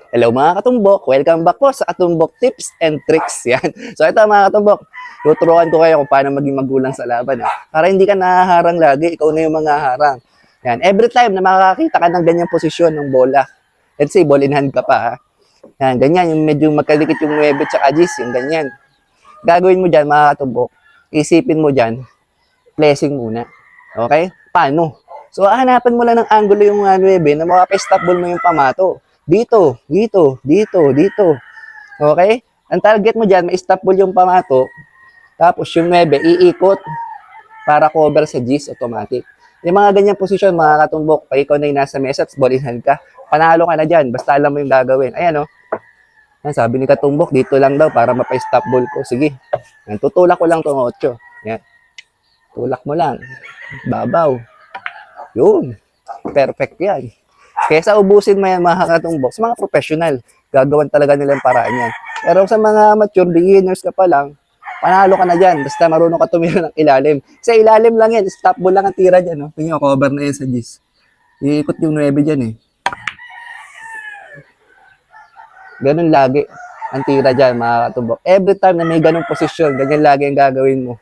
Hello mga katumbok, welcome back po sa Katumbok Tips and Tricks. Yan. So ito mga katumbok, tuturuan ko kayo kung paano maging magulang sa laban. Para hindi ka nahaharang lagi, ikaw na yung mga harang. Yan. Every time na makakita ka ng ganyang posisyon ng bola, let's say ball in hand ka pa. Yan, ganyan, yung medyo magkalikit yung 9 at G's, yung ganyan. Gagawin mo dyan mga katumbok, isipin mo dyan, blessing muna. Okay? Paano? So, hanapan mo lang ng angulo yung 9 na makapestop ball mo yung pamato. Dito, dito, dito, dito. Okay? Ang target mo dyan, ma-stop ball yung pamato. Tapos yung 9, iikot para cover sa G's automatic. Yung mga ganyang posisyon, mga katumbok, pag ikaw na yung nasa mesa at ball in hand ka, panalo ka na dyan. Basta alam mo yung gagawin. Ayan o. Yan, sabi ni katumbok, dito lang daw para mapa-stop ball ko. Sige. Yan, tutulak ko lang itong 8. Yan. Tulak mo lang. Babaw. Yun. Perfect yan. Kesa ubusin mo yan mga katumbok, sa mga professional, gagawan talaga nila yung paraan yan. Pero sa mga mature beginners ka pa lang, panalo ka na dyan. Basta marunong ka tumira ng ilalim. Sa ilalim lang yan, stop ball lang ang tira dyan. No? Tingnan, cover na yan sa G's. Iikot yung 9 dyan eh. Ganun lagi ang tira dyan mga katumbok. Every time na may ganung posisyon, ganyan lagi ang gagawin mo.